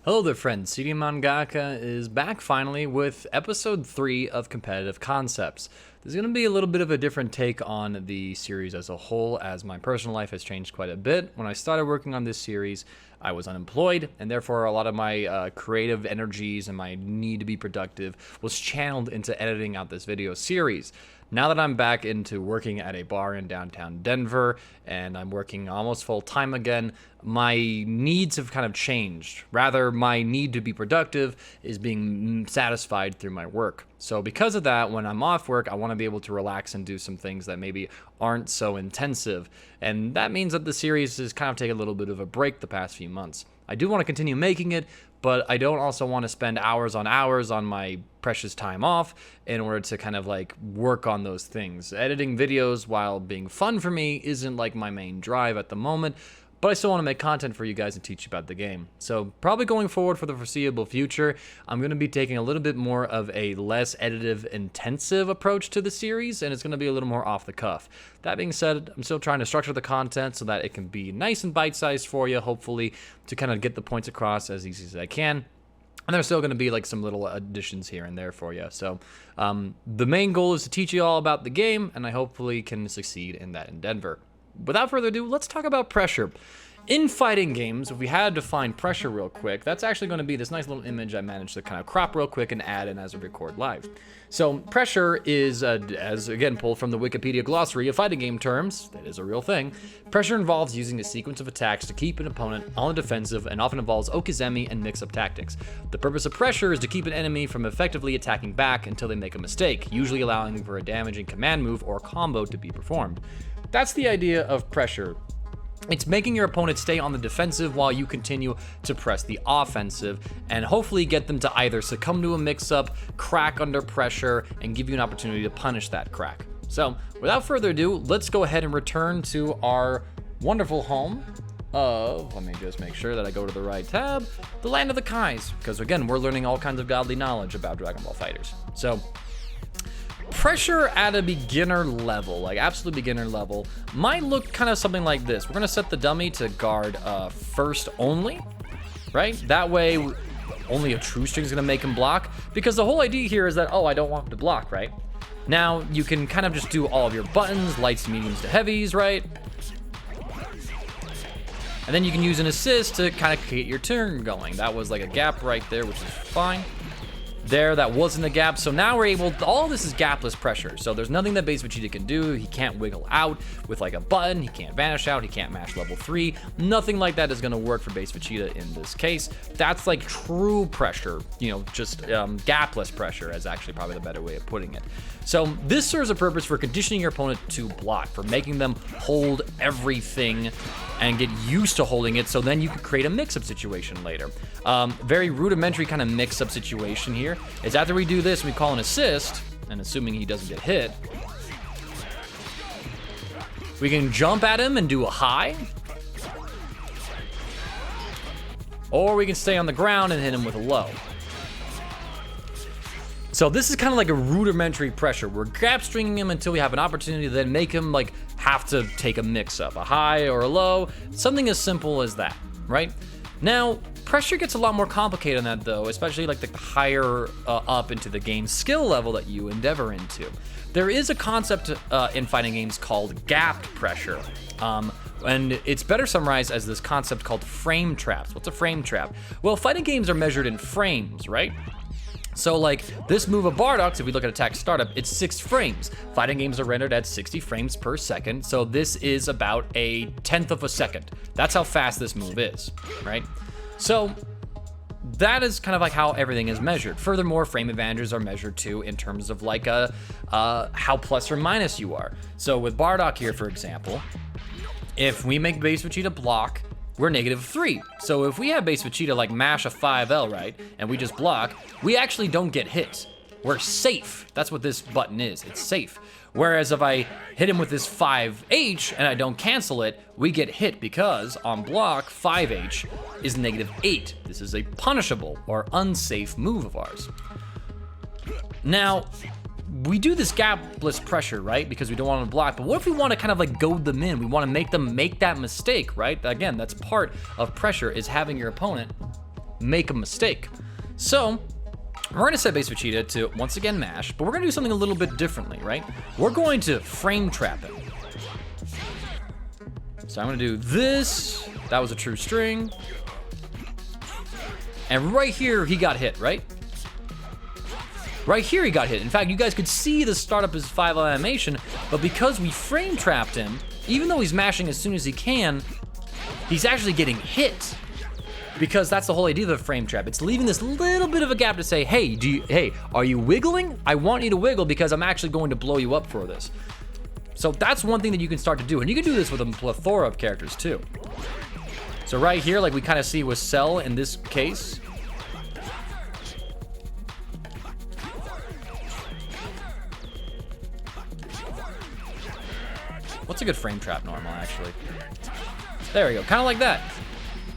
Hello there friends, Mangaka is back finally with episode 3 of Competitive Concepts. There's going to be a little bit of a different take on the series as a whole, as my personal life has changed quite a bit. When I started working on this series, I was unemployed, and therefore a lot of my creative energies and my need to be productive was channeled into editing out this video series. Now that I'm back into working at a bar in downtown Denver, and I'm working almost full time again, my needs have kind of changed. Rather, my need to be productive is being satisfied through my work. So because of that, when I'm off work, I want to be able to relax and do some things that maybe aren't so intensive. And that means that the series has kind of taken a little bit of a break the past few months. I do want to continue making it, but I don't also want to spend hours on my precious time off in order to kind of like work on those things. Editing videos, while being fun for me, isn't like my main drive at the moment, but I still want to make content for you guys and teach you about the game. So probably going forward for the foreseeable future, I'm going to be taking a little bit more of a less editive intensive approach to the series, and it's going to be a little more off the cuff. That being said, I'm still trying to structure the content so that it can be nice and bite-sized for you, hopefully, to kind of get the points across as easy as I can. And there's still going to be like some little additions here and there for you. So the main goal is to teach you all about the game, and I hopefully can succeed in that endeavor. Without further ado, let's talk about pressure. In fighting games, if we had to define pressure real quick, that's actually going to be this nice little image I managed to kind of crop real quick and add in as I record live. So pressure is, as again pulled from the Wikipedia glossary of fighting game terms, that is a real thing. Pressure involves using a sequence of attacks to keep an opponent on the defensive and often involves okizeme and mix-up tactics. The purpose of pressure is to keep an enemy from effectively attacking back until they make a mistake, usually allowing for a damaging command move or combo to be performed. That's the idea of pressure. It's making your opponent stay on the defensive while you continue to press the offensive and hopefully get them to either succumb to a mix-up, crack under pressure, and give you an opportunity to punish that crack. So without further ado, let's go ahead and return to our wonderful home of, let me just make sure that I go to the right tab, the Land of the Kais, because again, we're learning all kinds of godly knowledge about Dragon Ball FighterZ. So pressure at a beginner level, like absolute beginner level, might look kind of something like this. We're going to set the dummy to guard first only, right? That way, only a true string is going to make him block, because the whole idea here is that, oh, I don't want him to block, right? Now, you can kind of just do all of your buttons, lights, mediums to heavies, right? And then you can use an assist to kind of get your turn going. That was like a gap right there, which is fine. There, that wasn't a gap, so now we're able, all this is gapless pressure, so there's nothing that Base Vegeta can do. He can't wiggle out with like a button, he can't vanish out, he can't mash level 3, nothing like that is going to work for Base Vegeta in this case. That's like true pressure, you know, just gapless pressure is actually probably the better way of putting it. So this serves a purpose for conditioning your opponent to block, for making them hold everything and get used to holding it, so then you can create a mix-up situation later. Very rudimentary kind of mix-up situation here is after we do this, we call an assist, and assuming he doesn't get hit, we can jump at him and do a high, or we can stay on the ground and hit him with a low. So this is kind of like a rudimentary pressure. We're gap stringing him until we have an opportunity to then make him like have to take a mix-up, a high or a low, something as simple as that, right? Now, pressure gets a lot more complicated than that though, especially like the higher up into the game skill level that you endeavor into. There is a concept in fighting games called gapped pressure. And it's better summarized as this concept called frame traps. What's a frame trap? Well, fighting games are measured in frames, right? So like this move of Bardock's, if we look at attack startup, it's 6 frames. Fighting games are rendered at 60 frames per second, so this is about a 1/10 of a second. That's how fast this move is, right? So that is kind of like how everything is measured. Furthermore, frame advantages are measured too in terms of like how plus or minus you are. So with Bardock here, for example, if we make Base Vegeta block, we're -3. So if we have Base Vegeta like mash a 5L, right, and we just block, we actually don't get hit. We're safe. That's what this button is. It's safe. Whereas if I hit him with this 5H and I don't cancel it, we get hit because on block, 5H is -8. This is a punishable or unsafe move of ours. Now, we do this gapless pressure, right? Because we don't want to block, but what if we want to kind of like goad them in? We want to make them make that mistake, right? Again, that's part of pressure, is having your opponent make a mistake. So we're going to set base Vegeta to once again mash, but we're going to do something a little bit differently, right? We're going to frame trap him. So I'm going to do this. That was a true string. And right here, he got hit, right? Right here, he got hit. In fact, you guys could see the start up his 5L animation, but because we frame trapped him, even though he's mashing as soon as he can, he's actually getting hit. Because that's the whole idea of the frame trap. It's leaving this little bit of a gap to say, hey, are you wiggling? I want you to wiggle because I'm actually going to blow you up for this. So that's one thing that you can start to do. And you can do this with a plethora of characters too. So right here, like we kind of see with Cell in this case. What's a good frame trap normal, actually? There we go, kind of like that.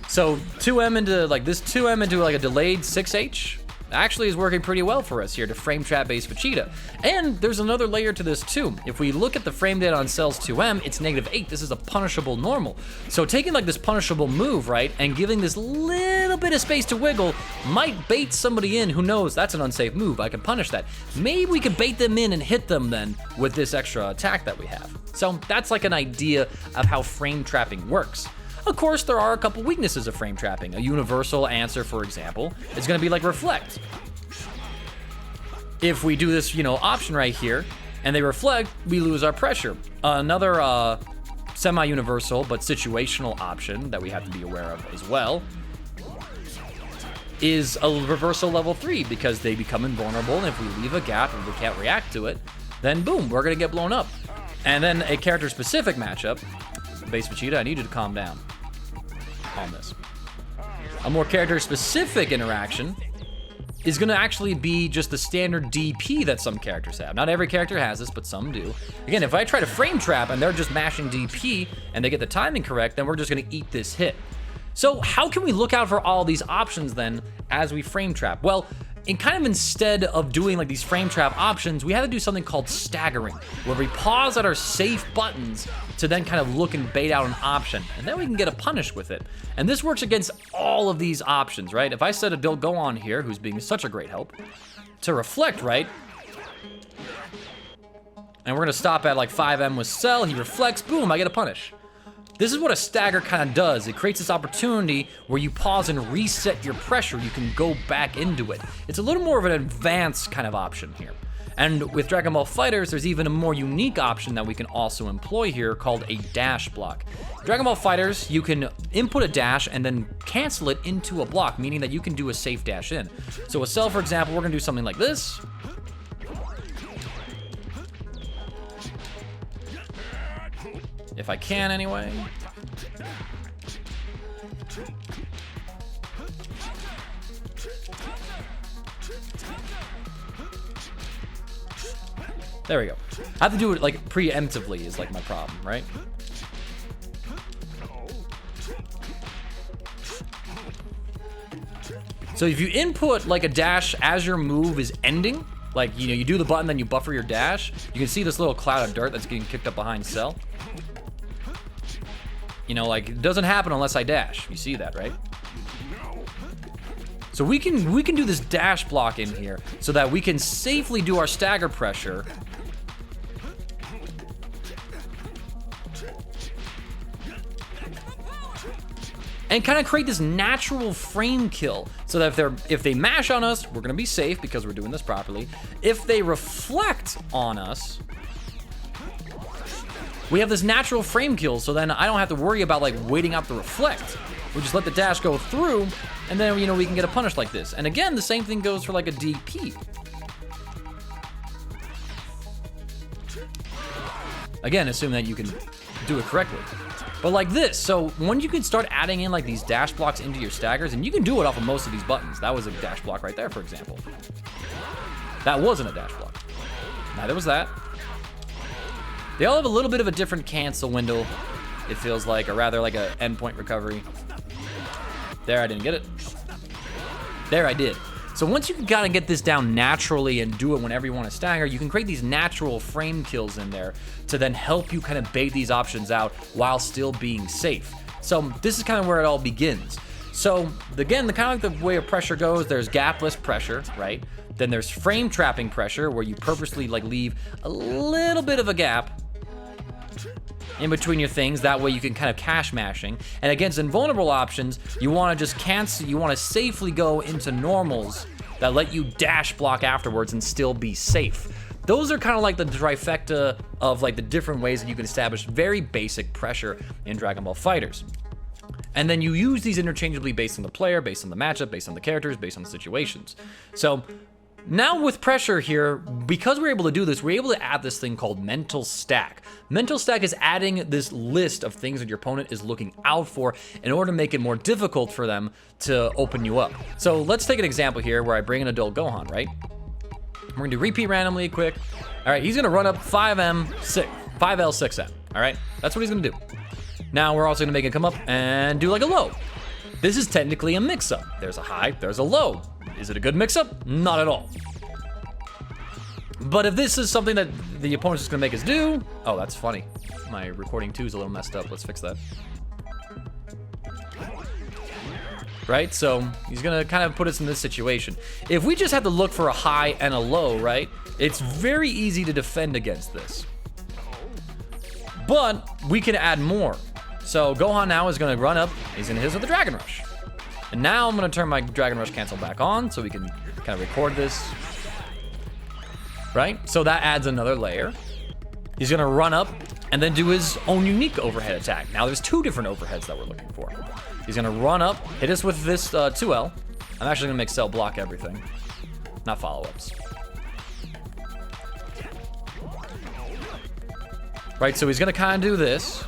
So 2M into like this 2M into like a delayed 6H actually is working pretty well for us here to frame trap base Vegeta. And there's another layer to this too. If we look at the frame data on Cell's 2M, it's -8. This is a punishable normal. So taking like this punishable move, right, and giving this little bit of space to wiggle might bait somebody in who knows that's an unsafe move. I can punish that. Maybe we could bait them in and hit them then with this extra attack that we have. So that's like an idea of how frame trapping works. Of course, there are a couple weaknesses of frame trapping. A universal answer, for example, is gonna be like reflect. If we do this, option right here, and they reflect, we lose our pressure. Another semi-universal but situational option that we have to be aware of as well is a reversal level 3, because they become invulnerable, and if we leave a gap and we can't react to it, then boom, we're gonna get blown up. And then a character-specific matchup, base Vegeta, I need you to calm down on this. A more character-specific interaction is gonna actually be just the standard DP that some characters have. Not every character has this, but some do. Again, if I try to frame trap and they're just mashing DP and they get the timing correct, then we're just gonna eat this hit. So how can we look out for all these options then as we frame trap? Well, instead of doing like these frame trap options, we had to do something called staggering, where we pause at our safe buttons to then kind of look and bait out an option, and then we can get a punish with it. And this works against all of these options, right? If I set a Don't Go On here, who's being such a great help, to reflect, right? And we're gonna stop at like 5M with Cell, he reflects, boom, I get a punish. This is what a stagger kind of does. It creates this opportunity where you pause and reset your pressure. You can go back into it. It's a little more of an advanced kind of option here. And with Dragon Ball FighterZ, there's even a more unique option that we can also employ here called a dash block. Dragon Ball FighterZ, you can input a dash and then cancel it into a block, meaning that you can do a safe dash in. So with Cell, for example, we're gonna do something like this. If I can, anyway. There we go. I have to do it like preemptively is like my problem, right? So if you input like a dash as your move is ending, like, you do the button, then you buffer your dash, you can see this little cloud of dirt that's getting kicked up behind Cell. Like, it doesn't happen unless I dash. You see that, right? So we can do this dash block in here so that we can safely do our stagger pressure. And kind of create this natural frame kill so that if they mash on us, we're gonna be safe because we're doing this properly. If they reflect on us, we have this natural frame kill, so then I don't have to worry about like waiting out the reflect. We just let the dash go through, and then we can get a punish like this. And again, the same thing goes for like a DP. Again, assuming that you can do it correctly. But like this, so when you can start adding in like these dash blocks into your staggers, and you can do it off of most of these buttons. That was a dash block right there, for example. That wasn't a dash block. Neither was that. They all have a little bit of a different cancel window, it feels like, or rather like a endpoint recovery. There, I didn't get it. There, I did. So once you can kind of get this down naturally and do it whenever you want to stagger, you can create these natural frame kills in there to then help you kind of bait these options out while still being safe. So this is kind of where it all begins. So again, the kind of like the way of pressure goes, there's gapless pressure, right? Then there's frame trapping pressure, where you purposely like leave a little bit of a gap in between your things. That way you can kind of cache mashing. And against invulnerable options, you want to just cancel, you want to safely go into normals that let you dash block afterwards and still be safe. Those are kind of like the trifecta of like the different ways that you can establish very basic pressure in Dragon Ball FighterZ. And then you use these interchangeably based on the player, based on the matchup, based on the characters, based on the situations. So now with pressure here, because we're able to do this, we're able to add this thing called mental stack. Mental stack is adding this list of things that your opponent is looking out for in order to make it more difficult for them to open you up. So let's take an example here where I bring an adult Gohan, right? We're gonna do repeat randomly quick. All right, he's gonna run up 5L6M, all right? That's what he's gonna do. Now we're also gonna make it come up and do like a low. This is technically a mix-up. There's a high, there's a low. Is it a good mix-up? Not at all. But if this is something that the opponent's just gonna make us do, oh, that's funny. My recording too is a little messed up. Let's fix that. Right, so he's gonna kind of put us in this situation. If we just have to look for a high and a low, right, it's very easy to defend against this. But we can add more. So Gohan now is gonna run up, he's gonna hit us with the Dragon Rush. And now I'm gonna turn my Dragon Rush cancel back on so we can kind of record this. Right, so that adds another layer. He's gonna run up and then do his own unique overhead attack. Now there's two different overheads that we're looking for. He's gonna run up, hit us with this 2L. I'm actually gonna make Cell block everything, not follow-ups. Right, so he's gonna kind of do this.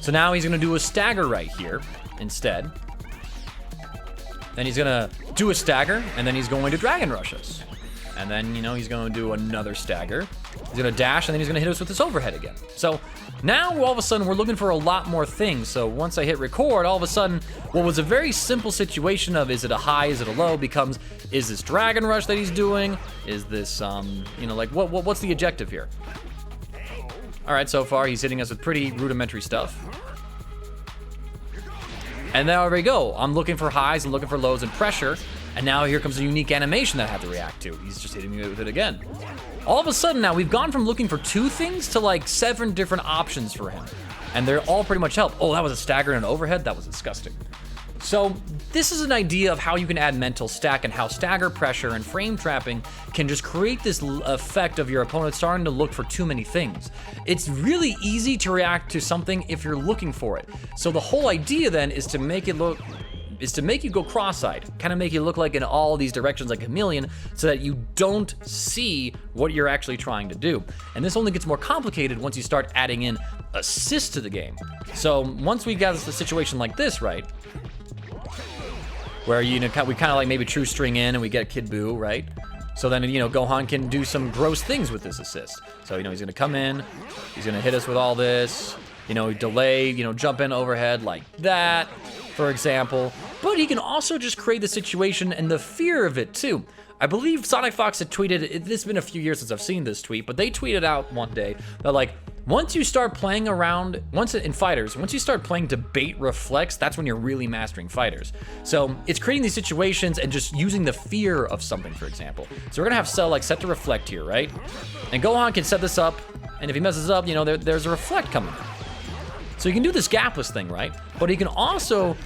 So now he's gonna do a stagger right here instead. Then he's gonna do a stagger, and then he's going to Dragon Rush us. And then, you know, he's gonna do another stagger. He's gonna dash, and then he's gonna hit us with this overhead again. So now all of a sudden we're looking for a lot more things. So once I hit record, all of a sudden, what was a very simple situation of is it a high, is it a low, becomes, is this Dragon Rush that he's doing? Is this, you know, like what's the objective here? All right, so far he's hitting us with pretty rudimentary stuff. And there we go. I'm looking for highs, I'm looking for lows and pressure. And now here comes a unique animation that I have to react to. He's just hitting me with it again. All of a sudden now we've gone from looking for 2 things to like 7 different options for him. And they're all pretty much help. Oh, that was a stagger and an overhead? That was disgusting. So this is an idea of how you can add mental stack and how stagger pressure and frame trapping can just create this effect of your opponent starting to look for too many things. It's really easy to react to something if you're looking for it. So the whole idea then is to make it look, is to make you go cross-eyed, kind of make you look like in all these directions like a chameleon so that you don't see what you're actually trying to do. And this only gets more complicated once you start adding in assists to the game. So once we got the situation like this, right, where, you know, we kind of like maybe true string in and we get Kid Buu, right? So then, you know, Gohan can do some gross things with this assist. So, you know, he's gonna come in, he's gonna hit us with all this, you know, delay, you know, jump in overhead like that, for example. But he can also just create the situation and the fear of it too. I believe Sonic Fox had tweeted, it's been a few years since I've seen this tweet, but they tweeted out one day that like, once you start playing around, once in FighterZ, once you start playing debate reflex, that's when you're really mastering FighterZ. So it's creating these situations and just using the fear of something, for example. So we're gonna have Cell like set to reflect here, right? And Gohan can set this up, and if he messes up, you know, there's a reflect coming. So you can do this gapless thing, right? But he can also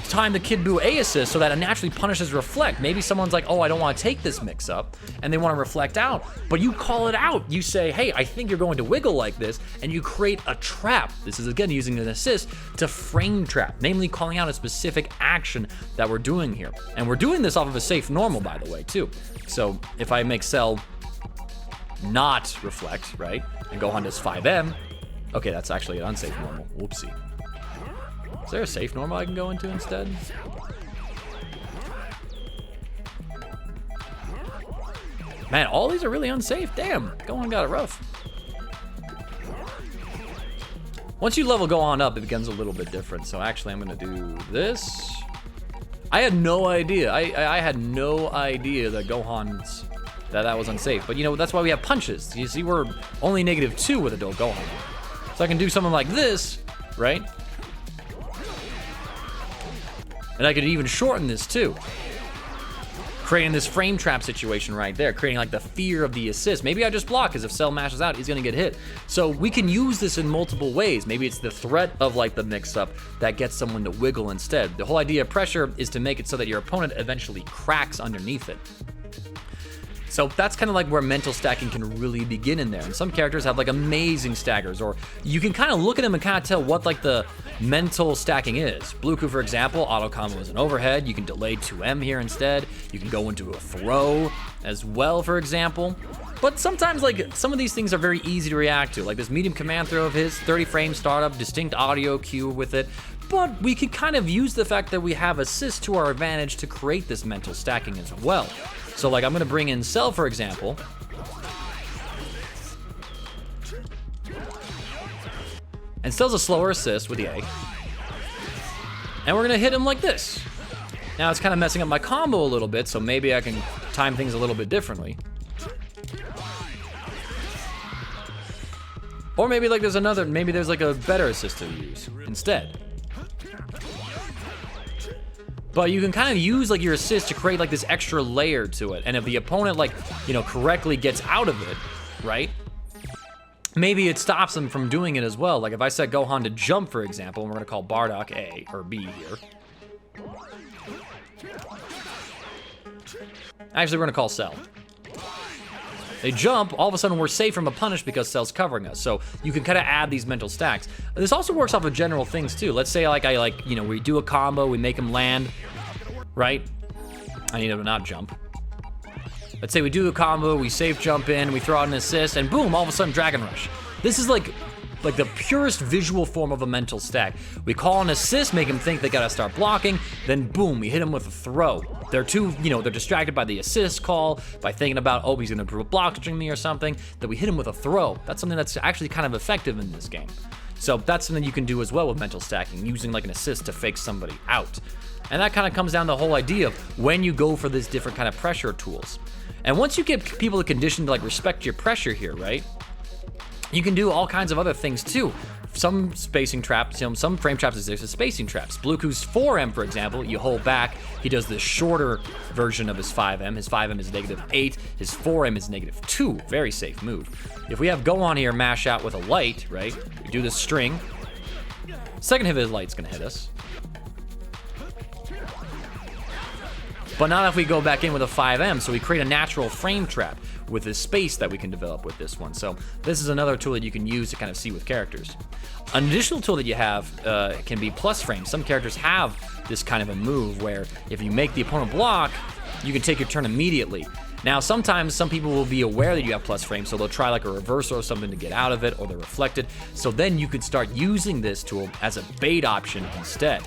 time the Kid Buu A assist so that it naturally punishes reflect. Maybe someone's like, oh, I don't want to take this mix up, and they want to reflect out, but you call it out. You say, hey, I think you're going to wiggle like this, and you create a trap. This is again using an assist to frame trap, namely calling out a specific action that we're doing here. And we're doing this off of a safe normal, by the way, too. So if I make Cell not reflect, right, and Gohan does 5M, okay, that's actually an unsafe normal. Whoopsie. Is there a safe normal I can go into instead? Man, all these are really unsafe. Damn, Gohan got it rough. Once you level Gohan up, it becomes a little bit different. So actually, I'm gonna do this. I had no idea. I had no idea that Gohan's that was unsafe. But, you know, that's why we have punches. You see, we're only -2 with adult Gohan. So I can do something like this, right? And I could even shorten this, too. Creating this frame trap situation right there, creating like the fear of the assist. Maybe I just block, because if Cell mashes out, he's gonna get hit. So we can use this in multiple ways. Maybe it's the threat of like the mix-up that gets someone to wiggle instead. The whole idea of pressure is to make it so that your opponent eventually cracks underneath it. So that's kind of like where mental stacking can really begin in there. And some characters have like amazing staggers, or you can kind of look at them and kind of tell what like the mental stacking is. Bluku, for example, auto combo is an overhead. You can delay 2M here instead. You can go into a throw as well, for example. But sometimes like some of these things are very easy to react to. Like this medium command throw of his, 30 frame startup, distinct audio cue with it. But we can kind of use the fact that we have assist to our advantage to create this mental stacking as well. So like I'm gonna bring in Cell, for example. And Cell's a slower assist with the A. And we're gonna hit him like this. Now it's kind of messing up my combo a little bit, so maybe I can time things a little bit differently. Or maybe like there's like a better assist to use instead. But you can kind of use like your assist to create like this extra layer to it. And if the opponent like, you know, correctly gets out of it, right? Maybe it stops them from doing it as well. Like if I set Gohan to jump, for example, and we're gonna call Bardock A or B here. Actually, we're gonna call Cell. They jump, all of a sudden we're safe from a punish because Cell's covering us. So you can kind of add these mental stacks. This also works off of general things too. Let's say we do a combo, we make him land, right? I need him to not jump. Let's say we do a combo, we safe jump in, we throw out an assist, and boom, all of a sudden Dragon Rush. This is like the purest visual form of a mental stack. We call an assist, make him think they gotta start blocking, then boom, we hit him with a throw. They're they're distracted by the assist call, by thinking about, oh, he's gonna block string me or something, then we hit him with a throw. That's something that's actually kind of effective in this game. So that's something you can do as well with mental stacking, using like an assist to fake somebody out. And that kind of comes down to the whole idea of when you go for these different kind of pressure tools. And once you get people the condition to like respect your pressure here, right? You can do all kinds of other things too. Some spacing traps, some frame traps exist as spacing traps. Bluku's 4M, for example, you hold back, he does the shorter version of his 5M. His 5M is -8, his 4M is -2. Very safe move. If we have Gohan here mash out with a light, right? We do this string. Second hit of his light's gonna hit us. But not if we go back in with a 5M, so we create a natural frame trap with this space that we can develop with this one. So this is another tool that you can use to kind of see with characters. An additional tool that you have can be plus frames. Some characters have this kind of a move where if you make the opponent block, you can take your turn immediately. Now, sometimes some people will be aware that you have plus frames, so they'll try like a reversal or something to get out of it, or they're reflected. So then you could start using this tool as a bait option instead.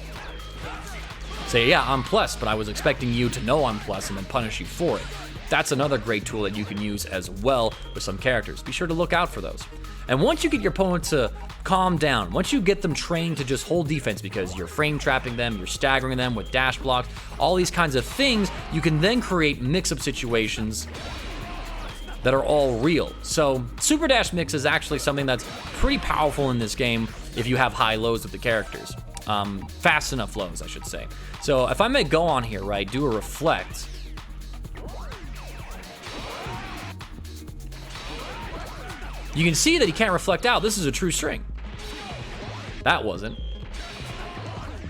Say, yeah, I'm plus, but I was expecting you to know I'm plus and then punish you for it. That's another great tool that you can use as well with some characters. Be sure to look out for those. And once you get your opponent to calm down, once you get them trained to just hold defense because you're frame trapping them, you're staggering them with dash blocks, all these kinds of things, you can then create mix-up situations that are all real. So Super Dash Mix is actually something that's pretty powerful in this game if you have high lows with the characters. Fast enough lows, I should say. So if I make Gohan here, right, do a reflect, you can see that he can't reflect out. This is a true string. That wasn't.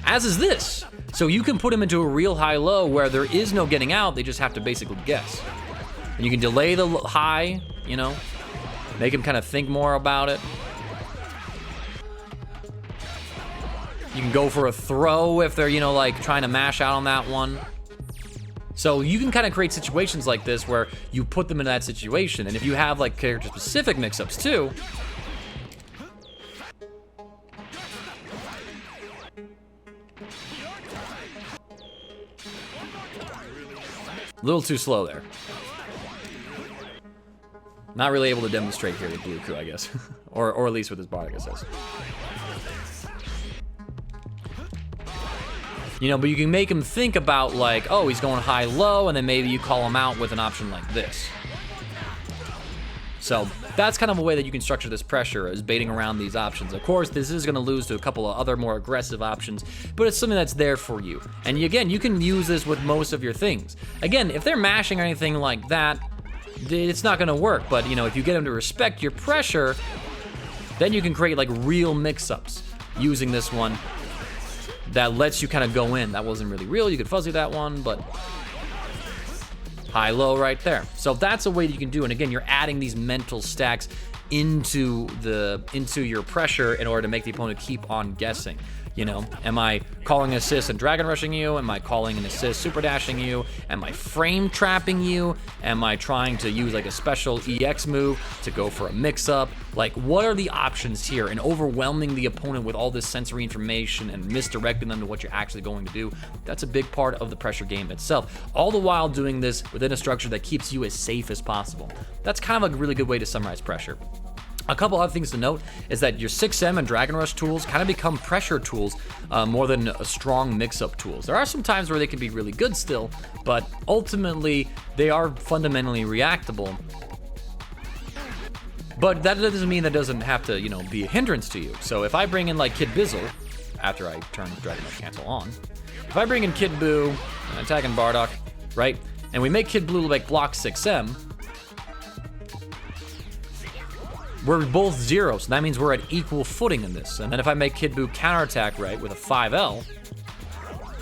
As is this. So you can put him into a real high-low where there is no getting out, they just have to basically guess. And you can delay the high, make him kind of think more about it. You can go for a throw if they're, like trying to mash out on that one. So you can kind of create situations like this where you put them in that situation. And if you have like character-specific mix-ups too, a little too slow there. Not really able to demonstrate here with Bluku, I guess. or at least with his Bardock assist. But you can make him think about like, oh, he's going high-low, and then maybe you call him out with an option like this. So that's kind of a way that you can structure this pressure, is baiting around these options. Of course, this is going to lose to a couple of other more aggressive options, but it's something that's there for you. And again, you can use this with most of your things. Again, if they're mashing or anything like that, it's not going to work. But, you know, if you get them to respect your pressure, then you can create like real mix-ups using this one that lets you kind of go in. That wasn't really real. You could fuzzy that one, but high-low right there. So that's a way that you can do. And again, you're adding these mental stacks into your pressure in order to make the opponent keep on guessing. You know, am I calling assist and dragon rushing you? Am I calling an assist super dashing you? Am I frame trapping you? Am I trying to use like a special EX move to go for a mix up? Like, what are the options here? And overwhelming the opponent with all this sensory information and misdirecting them to what you're actually going to do, that's a big part of the pressure game itself. All the while doing this within a structure that keeps you as safe as possible. That's kind of a really good way to summarize pressure. A couple other things to note is that your 6M and Dragon Rush tools kind of become pressure tools more than strong mix-up tools. There are some times where they can be really good still, but ultimately they are fundamentally reactable. But that doesn't mean that doesn't have to, you know, be a hindrance to you. So if I bring in like Kid Bizzle, after I turn Dragon Rush Cancel on, if I bring in Kid Boo and attacking Bardock, right, and we make Kid Blue like block 6M, we're both 0, so that means we're at equal footing in this. And then if I make Kid Boo counterattack, right, with a 5L,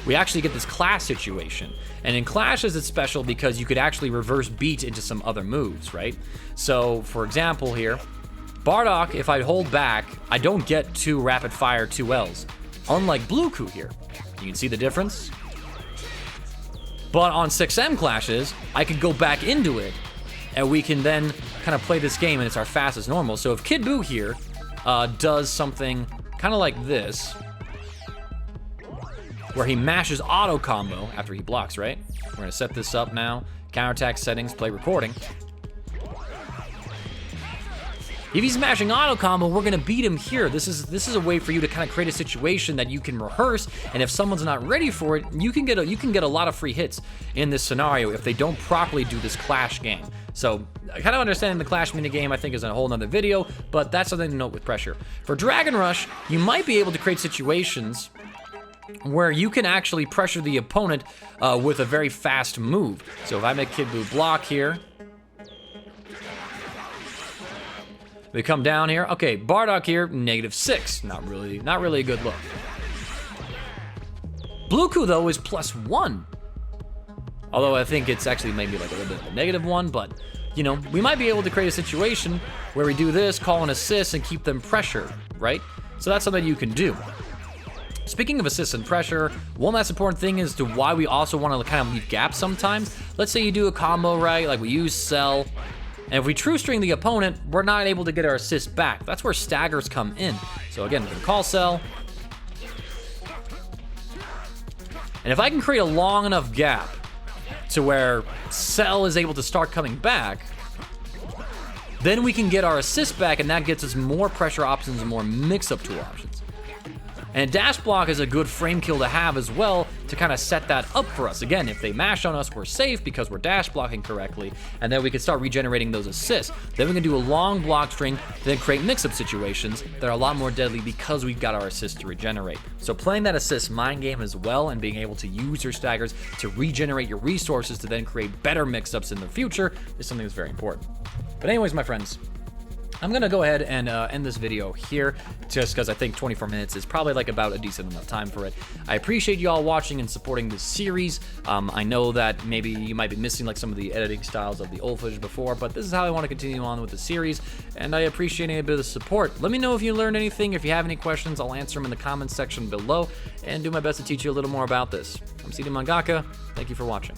we actually get this clash situation. And in clashes, it's special because you could actually reverse beat into some other moves, right? So, for example here, Bardock, if I hold back, I don't get 2 rapid fire 2Ls, unlike Blue Coup here. You can see the difference? But on 6M clashes, I could go back into it, and we can then kind of play this game, and it's our fast as normal. So if Kid Boo here does something kind of like this, where he mashes auto combo after he blocks, right? We're gonna set this up now. Counterattack settings, play recording. If he's mashing auto combo, we're gonna beat him here. This is a way for you to kind of create a situation that you can rehearse, and if someone's not ready for it, you can get a lot of free hits in this scenario if they don't properly do this clash game. So kind of understanding the clash mini game, I think, is a whole nother video, but that's something to note with pressure. For Dragon Rush, you might be able to create situations where you can actually pressure the opponent with a very fast move. So if I make Kid Boo block here, we come down here. Okay, Bardock here, -6. Not really a good look. Blue Coup though is +1. Although I think it's actually maybe like a little bit of a -1, but you know, we might be able to create a situation where we do this, call an assist, and keep them pressured, right? So that's something you can do. Speaking of assist and pressure, one last important thing is to why we also want to kind of leave gaps sometimes. Let's say you do a combo, right? Like we use Cell. And if we true string the opponent, we're not able to get our assist back. That's where staggers come in. So again, we can call Cell. And if I can create a long enough gap to where Cell is able to start coming back, then we can get our assist back, and that gets us more pressure options and more mix-up tool options. And dash block is a good frame kill to have as well to kind of set that up for us. Again, if they mash on us, we're safe because we're dash blocking correctly, and then we can start regenerating those assists. Then we can do a long block string, then create mix-up situations that are a lot more deadly because we've got our assists to regenerate. So playing that assist mind game as well and being able to use your staggers to regenerate your resources to then create better mix-ups in the future is something that's very important. But anyways, my friends, I'm gonna go ahead and end this video here, just because I think 24 minutes is probably like about a decent enough time for it. I appreciate you all watching and supporting this series. I know that maybe you might be missing like some of the editing styles of the old footage before, but this is how I want to continue on with the series, and I appreciate any bit of the support. Let me know if you learned anything. If you have any questions, I'll answer them in the comments section below, and do my best to teach you a little more about this. I'm Mangaka. Thank you for watching.